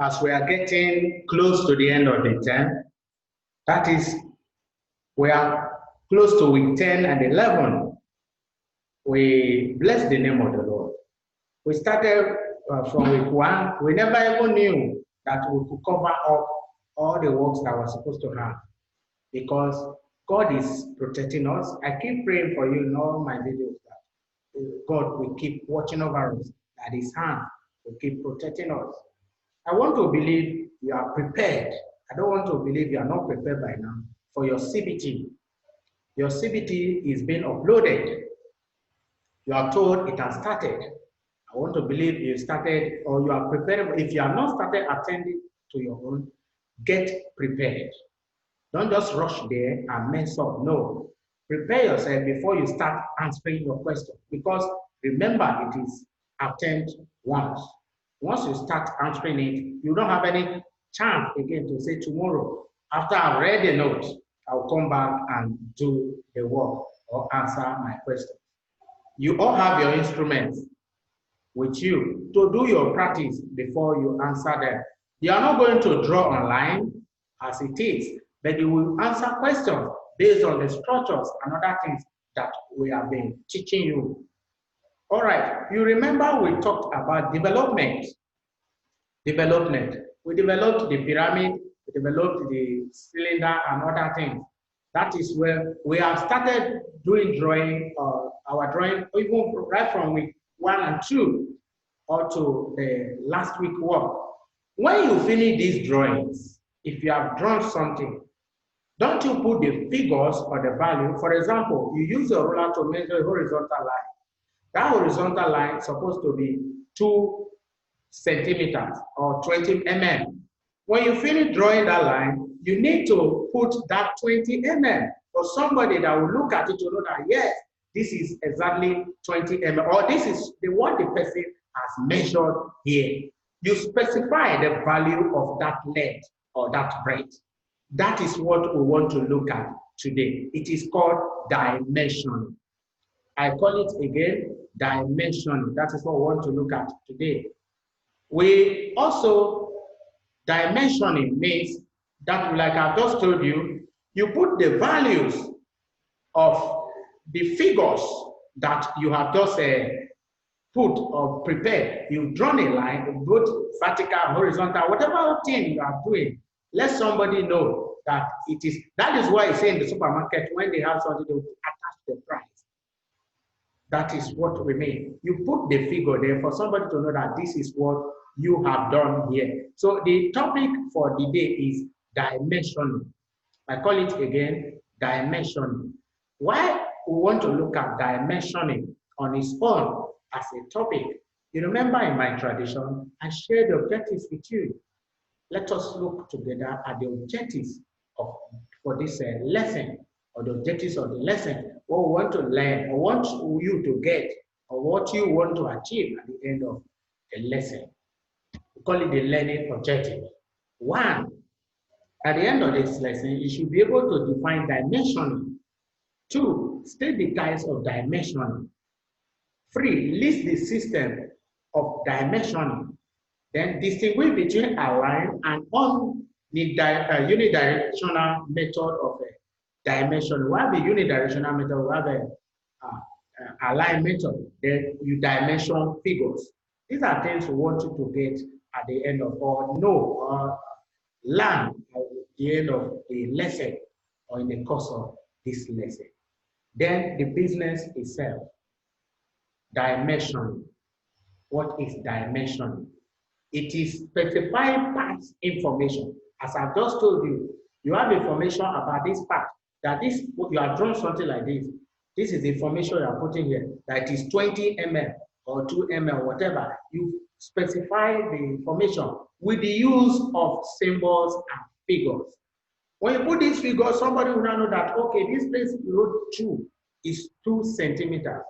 as we are getting close to the end of the term, that is, we are close to week 10 and 11. We bless the name of the Lord. We started from week 1. We never even knew that we could cover up all the works that we're supposed to have, because God is protecting us. I keep praying for you in all my videos that God will keep watching over us, that His hand will keep protecting us. I want to believe you are prepared. I don't want to believe you are not prepared by now for your CBT. Your CBT is being uploaded. You are told it has started. I want to believe you started or you are prepared. If you are not started attending to your own, get prepared. Don't just rush there and mess up. No. Prepare yourself before you start answering your question. Because remember, it is attempt once. Once you start answering it, you don't have any chance again to say tomorrow, after I've read the notes, I'll come back and do the work or answer my question. You all have your instruments with you to do your practice before you answer them. You are not going to draw online as it is, but you will answer questions based on the structures and other things that we have been teaching you. All right, you remember we talked about development. Development. We developed the pyramid, we developed the cylinder and other things. That is where we have started doing drawing, our drawing, even right from week 1 and 2 or to the last week work. When you finish these drawings, if you have drawn something, don't you put the figures or the value? For example, you use a ruler to measure a horizontal line. That horizontal line is supposed to be 2 centimeters or 20 mm. When you finish drawing that line, you need to put that 20 mm for somebody that will look at it to know that, yes, this is exactly 20 mm, or this is what the person has measured here. You specify the value of that length or that breadth. That is what we want to look at today. It is called dimension. I call it again, dimension. That is what we want to look at today. We also, dimensioning means that, like I've just told you, you put the values of the figures that you have just put or prepared. You've drawn a line, both vertical, horizontal, whatever thing you are doing. Let somebody know that it is. That is why I say in the supermarket, when they have something, they will attach the price. That is what we mean. You put the figure there for somebody to know that this is what you have done here. So the topic for the day is dimensioning. I call it again, dimensioning. Why we want to look at dimensioning on its own as a topic? You remember in my tradition, I shared the objectives with you. Let us look together at the objectives for this lesson, or the objectives of the lesson, what we want to learn, or what you to get, or what you want to achieve at the end of the lesson. We call it the learning objective. 1, at the end of this lesson, you should be able to define dimensioning. 2, state the types of dimensioning. 3, list the system of dimensioning. Then distinguish between aligned and unidirectional method of dimension. We have the unidirectional method, we have a aligned method. Then you dimension figures. These are things we want you to get at the end of, or know, or learn at the end of the lesson or in the course of this lesson. Then the business itself. Dimension. What is dimension? It is specifying parts information. As I've just told you, you have information about this part, that this, you have drawn something like this. This is the information you are putting here, that is 20 mm or 2 mm, whatever. You specify the information with the use of symbols and figures. When you put these figures, somebody will now know that, okay, this place you wrote 2 is 2 centimeters.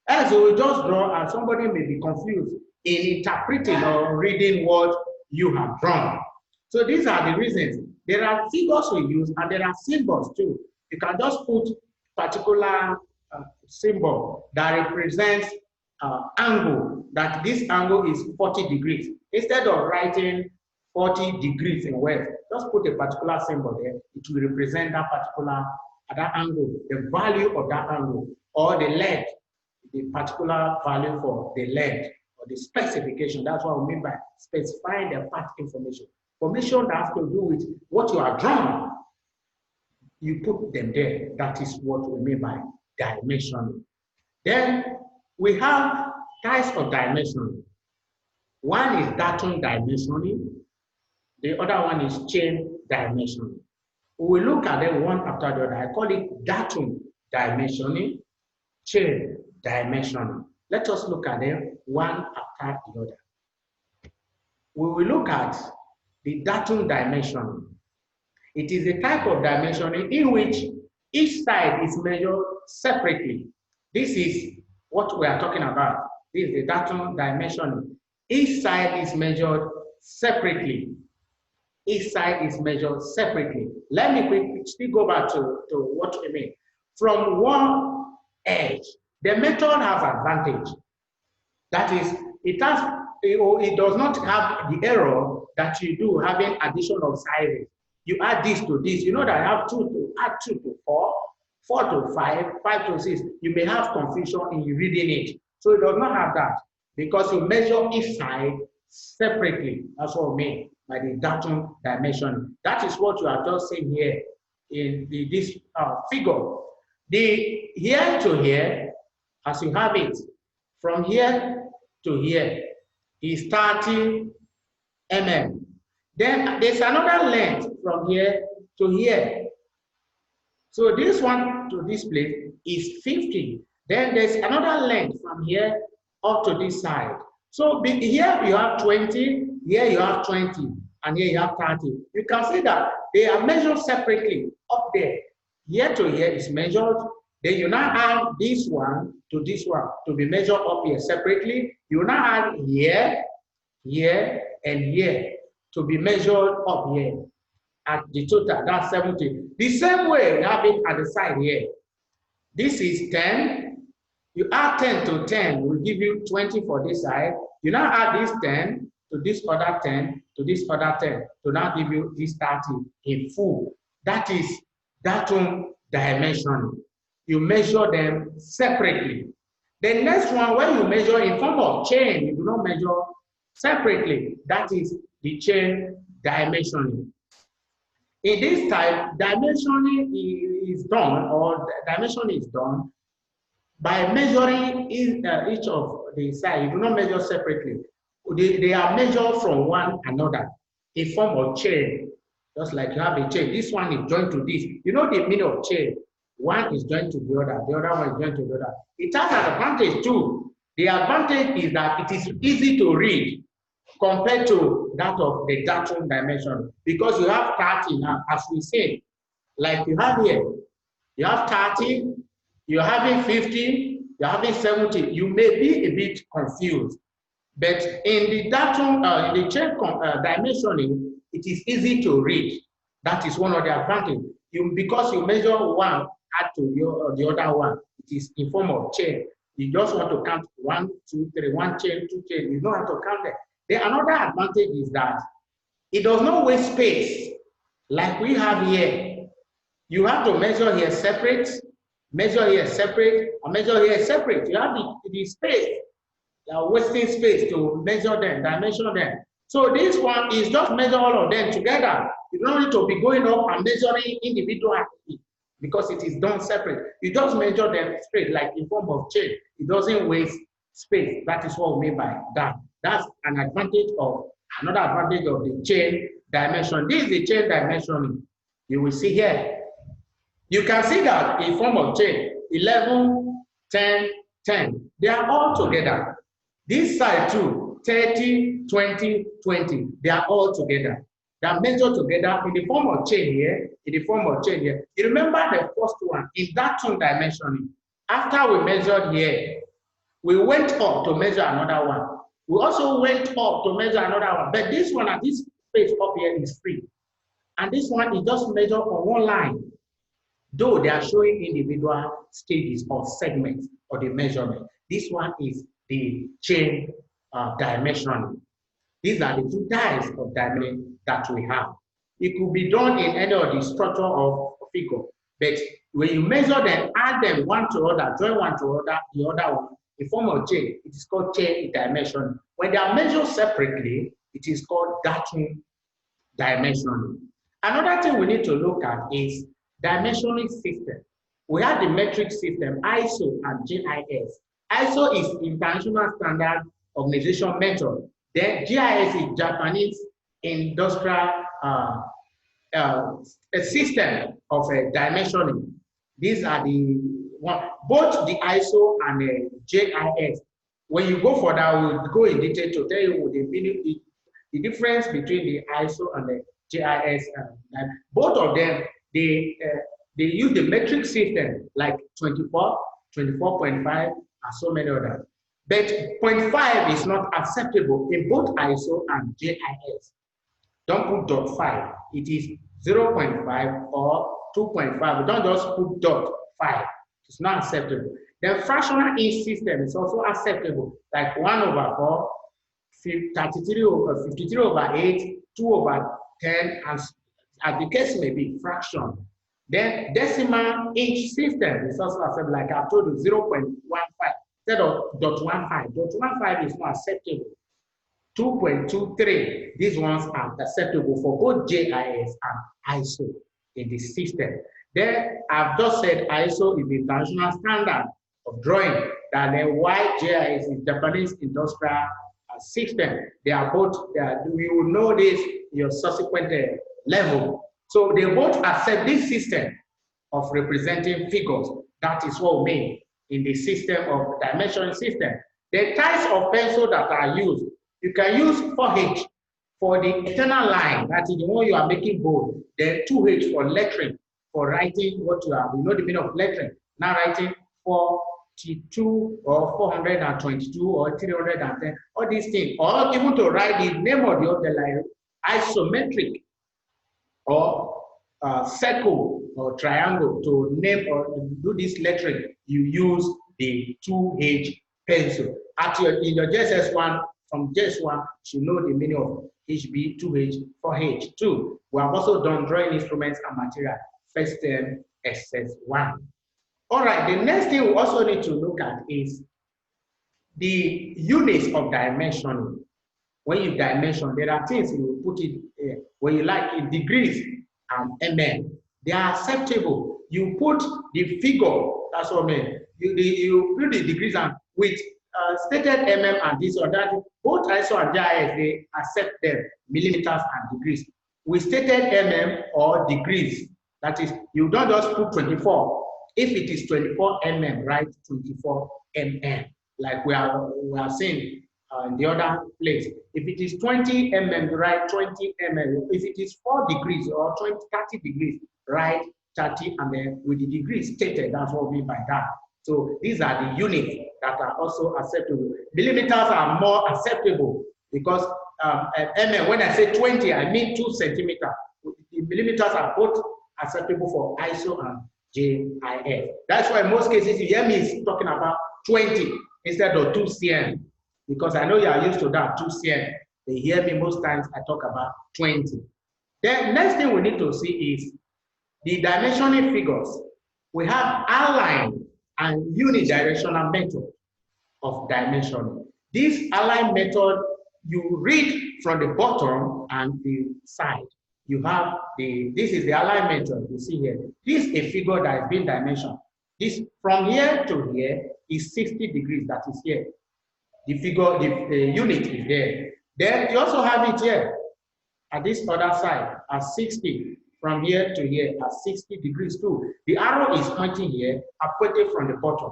As you will just draw, and somebody may be confused in interpreting or reading what you have drawn. So these are the reasons. There are figures we use, and there are symbols too. You can just put particular symbol that represents angle, that this angle is 40 degrees. Instead of writing 40 degrees in west. Just put a particular symbol there. It will represent that particular that angle, the value of that angle, or the length, the particular value for the length or the specification. That's what we mean by specifying the part information. Information that has to do with what you are drawing, you put them there. That is what we mean by dimensioning. Then we have types of dimensioning. One is datum dimensioning. The other one is chain dimensioning. We will look at them one after the other. I call it datum dimensioning, chain dimensioning. Let us look at them one after the other. We will look at the datum dimensioning. It is a type of dimensioning in which each side is measured separately. This is what we are talking about. This is the datum dimensioning. Each side is measured separately. Each side is measured separately. Let me quickly still go back to what we mean. From one edge, the method has advantage. That is, it does not have the error that you do having addition of sizes. You add this to this. You know that I have 2 to add 2 to 4, 4 to 5, 5 to 6. You may have confusion in reading it. So it does not have that because you measure each side separately. That's what I mean by the datum dimension. That is what you are just seeing here in this figure. The here to here, as you have it, from here to here is 30 mm. Then there's another length from here to here. So this one to this place is 50. Then there's another length from here up to this side. So here you have 20, here you have 20, and here you have 30. You can see that they are measured separately up there. Here to here is measured. Then you now add this one to be measured up here separately. You now add here, here, and here to be measured up here at the total. That's 70. The same way we have it at the side here. This is 10. You add 10 to 10 will give you 20 for this side. You now add this 10 to this other 10 to this other 10 to now give you this 30 in full. That is datum dimensioning. You measure them separately. The next one, when you measure in form of chain, you do not measure separately. That is the chain dimensioning. In this type, dimensioning is done, or dimension is done by measuring each of the sides. You do not measure separately. They are measured from one another in form of chain. Just like you have a chain. This one is joined to this. You know the meaning of chain. One is joined to the other one is joined to the other. It has an advantage too. The advantage is that it is easy to read compared to that of the datum dimension, because you have 30 now, as we said, like you have here, you have 30, you're having 50, you're having 70. You may be a bit confused, but in the datum, in the chain dimensioning, it is easy to read. That is one of the advantages. Because you measure one, add to the other one, it is in form of chain. You just want to count 1, 2, 3, 1 chain, 2 chain. You don't have to count them. The another advantage is that it does not waste space like we have here. You have to measure here separate, measure here separate, and measure here separate. You have the space. You are wasting space to measure them, dimension them. So this one is just measure all of them together. You don't need to be going up and measuring individually because it is done separate. You just measure them straight, like in form of chain. It doesn't waste space. That is what we mean by that. That's an advantage of, another advantage of the chain dimension. This is the chain dimensioning. You will see here. You can see that in form of chain, 11, 10, 10. They are all together. This side too, 30, 20, 20. They are all together. They are measured together in the form of chain here, in the form of chain here. You remember the first one, is datum dimensioning. After we measured here, we went up to measure another one. We also went up to measure another one. But this one, at this space up here is free. And this one is just measured on one line. Though they are showing individual stages or segments of the measurement. This one is the chain dimensioning. These are the two types of dimension that we have. It could be done in any of the structure of a figure, but when you measure them, add them one to other, join one to other, the other one, in form of chain, it is called chain dimension. When they are measured separately, it is called Gatun dimensioning. Another thing we need to look at is dimensioning system. We have the metric system, ISO and GIS. ISO is International Standard Organization Method. Then GIS is Japanese Industrial a system of dimensioning. These are the one, both the ISO and the GIS. When you go for that, we'll go in detail to tell you the meaning, the difference between the ISO and the GIS. Both of them, they use the metric system like 24, 24.5, and so many others. But 0.5 is not acceptable in both ISO and GIS. Don't put .5. It is 0.5 or 2.5. Don't just put .5. It's not acceptable. The fractional inch system is also acceptable, like 1/4, 33 over 53 over 8, 2 over 10, and as the case may be, fraction. Then decimal inch system is also acceptable, like I've told you, 0.15 instead of .15. .15 is not acceptable. 2.23, these ones are acceptable for both GIS and ISO in the system. Then I've just said ISO is the international standard of drawing, that then why GIS is Japanese industrial system. They are both, we will know this in your subsequent level. So they both accept this system of representing figures. That is what we mean in the system of dimensioning system. The types of pencil that are used, you can use 4H for the internal line, that is the one you are making bold. Then 2H for lettering, for writing what you have. You know the meaning of lettering. Now writing 42 or 422 or 310, all these things. Or even to write the name of the other line, isometric or circle or triangle, to name or do this lettering, you use the 2H pencil. In your SS1, from JS1, you know the meaning of HB, 2H, 4H, 2. We have also done drawing instruments and material, first term SS1. All right, the next thing we also need to look at is the units of dimensioning. When you dimension, there are things you put it when you like in degrees and mm. They are acceptable. You put the figure, that's what I mean. You put the degrees and with stated mm and this or that, both ISO and GIS, they accept them, millimeters and degrees. With stated mm or degrees, that is, you don't just put 24. If it is 24 mm, write 24 mm, like we are seeing in the other place. If it is 20 mm, write 20 mm. If it is 4 degrees or 30 degrees, write 30 mm with the degrees stated. That's what we mean by that. So these are the units that are also acceptable. Millimeters are more acceptable because mm, when I say 20, I mean 2 centimeters. The millimeters are both acceptable for ISO and GIS. That's why in most cases you hear me talking about 20 instead of 2 cm, because I know you are used to that 2 cm. They hear me most times I talk about 20. Then next thing we need to see is the dimensioning figures. We have align and unidirectional method of dimensioning. This align method, you read from the bottom and the side. You have this is the align method you see here. This is a figure that has been dimensioned. This from here to here is 60 degrees, that is here. The figure, the unit is there. Then you also have it here at this other side at 60. From here to here at 60 degrees too. The arrow is pointing here, pointing from the bottom.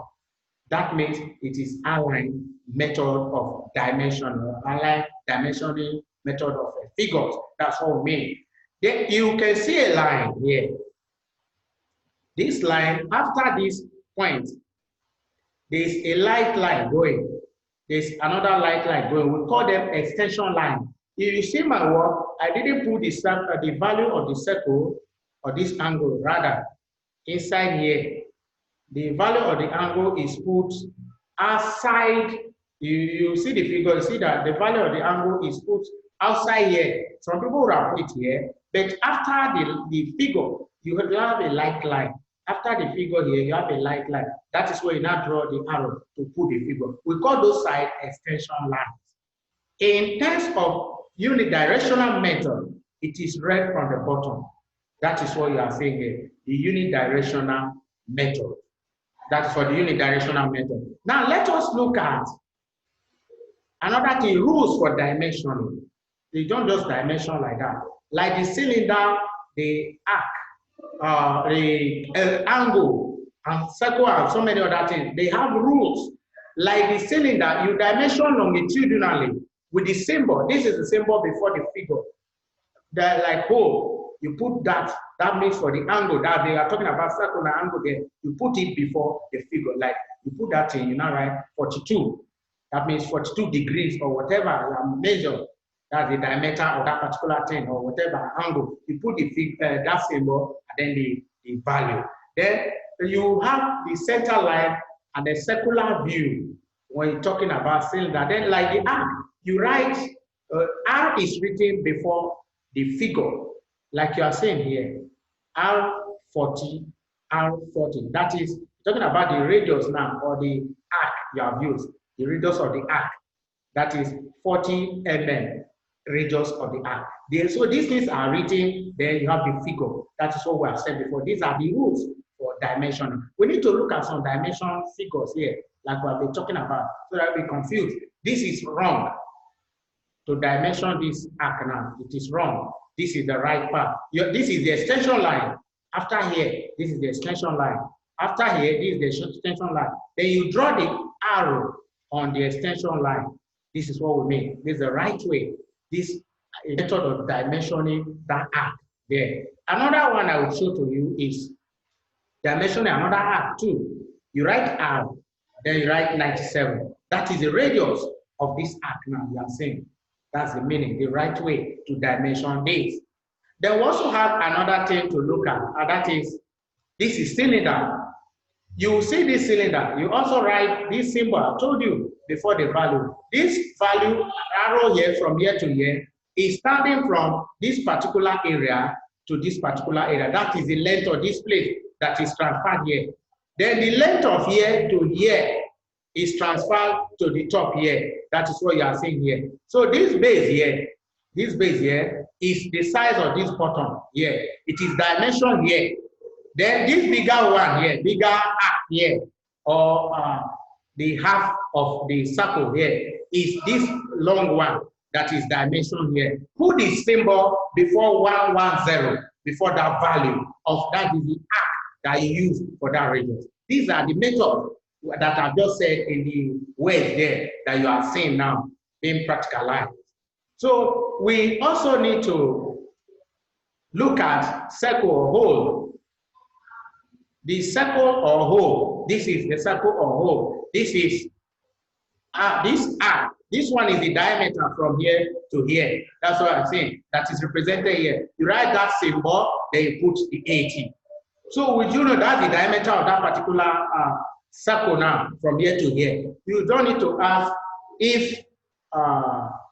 That means it is align method of dimension, or align dimensioning method of figures. That's what we mean. Then you can see a line here. This line, after this point, there's a light line going. There's another light line going. We call them extension line. If you see my work, I didn't put the value of the circle or this angle, rather inside here. The value of the angle is put outside. You see the figure, you see that the value of the angle is put outside here, some people would have put it here, but after the figure, you will have a light line. After the figure here, you have a light line. That is where you now draw the arrow to put the figure. We call those side extension lines. In terms of unidirectional method, it is read from the bottom. That is what you are saying here, the unidirectional method. That's for the unidirectional method. Now let us look at another thing, rules for dimensioning. You don't just dimension like that. Like the cylinder, the arc, the angle, and circle, and so many other things. They have rules. Like the cylinder, you dimension longitudinally with the symbol. This is the symbol before the figure. That like hole, you put that. That means for the angle that they are talking about circle and angle there. You put it before the figure. Like you put that in, you now write 42. That means 42 degrees or whatever you measure. That's the diameter of that particular thing or whatever angle. You put the that symbol and then the value. Then you have the center line and the circular view when you're talking about cylinder. Then like the arc, you write, R is written before the figure, like you are saying here, R40, R40. That is talking about the radius now, or the arc you have used, the radius of the arc. That is 40 mm radius of the arc. So these things are written, then you have the figure. That is what we have said before. These are the rules for dimensioning. We need to look at some dimension figures here, like we have been talking about, so that we confused. This is wrong. To dimension this arc now, it is wrong. This is the right part. This is the extension line. After here, this is the extension line. After here, this is the extension line. Then you draw the arrow on the extension line. This is what we mean. This is the right way. This is a method of dimensioning that arc there. Another one I will show to you is dimensioning another arc too. You write R, then you write 97. That is the radius of this arc now, you are saying. That's the meaning, the right way to dimension this. Then we also have another thing to look at, and that is, this is cylinder. You see this cylinder, you also write this symbol. I told you before the value. This value, arrow here from here to here, is starting from this particular area to this particular area. That is the length of this place that is transferred here. Then the length of here to here is transferred to the top here. That is what you are seeing here. So this base here is the size of this bottom here. It is dimension here. Then this bigger one here, bigger arc here, or the half of the circle here, is this long one that is dimension here. Put the symbol before 110, before that value of that is the arc that you use for that radius. These are the methods that I've just said in the words there that you are seeing now being practicalized. So we also need to look at circle or hole. The circle or hole, this is the circle or hole. This is this arc. This one is the diameter from here to here. That's what I'm saying. That is represented here. You write that symbol, then you put the 80. So would you know that's the diameter of that particular circle now from here to here? You don't need to ask if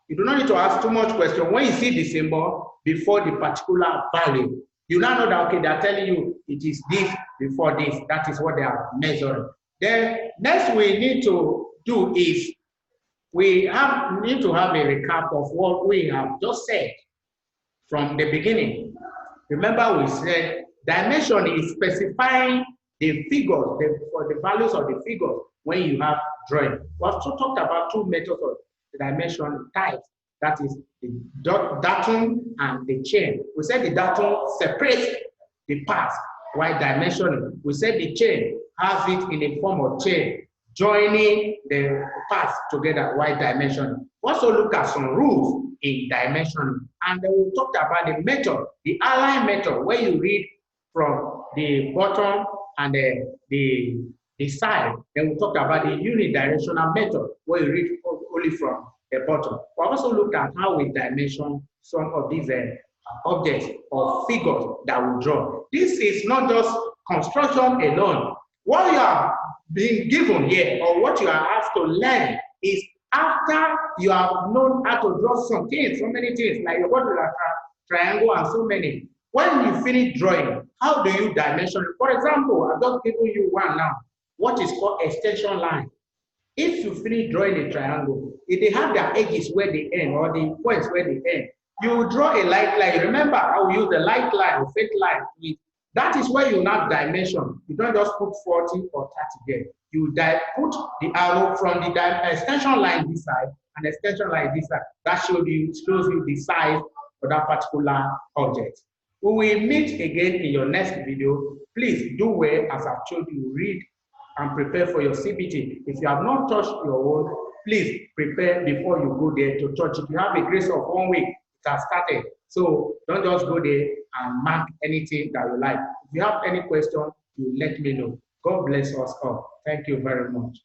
you do not need to ask too much question. When you see the symbol before the particular value, you now know that okay, they are telling you it is this before this. That is what they are measuring. Then next we need to do is we need to have a recap of what we have just said from the beginning. Remember we said dimension is specifying the figures, the values of the figures when you have drawing. We also talked about two methods of dimension types. That is the datum and the chain. We said the datum separates the parts while dimensioning. We said the chain has it in a form of chain, joining the parts together while dimensioning. We also look at some rules in dimensioning. And then we talked about the method, the align method, where you read from the bottom and the side. Then we talked about the unidirectional method, where you read only from the bottom. We also looked at how we dimension some of these objects or figures that we draw. This is not just construction alone. What you are being given here, or what you are asked to learn, is After you have known how to draw some things, so many things, like your quadrilateral, triangle, and so many, when you finish drawing, how do you dimension it? For example, I've just given you one now, what is called extension line. If you finish drawing a triangle, if they have their edges where they end or the points where they end, you draw a light line. Remember, I will use the light line or fake line. That is where you now dimension. You don't just put 40 or 30 there. You put the arrow from the extension line this side and extension line this side. That shows you the size for that particular object. We will meet again in your next video. Please do well, as I've told you, read and prepare for your CBT. If you have not touched your own, please prepare before you go there to touch it. You have a grace of 1 week, it has started. So don't just go there and mark anything that you like. If you have any question, you let me know. God bless us all. Thank you very much.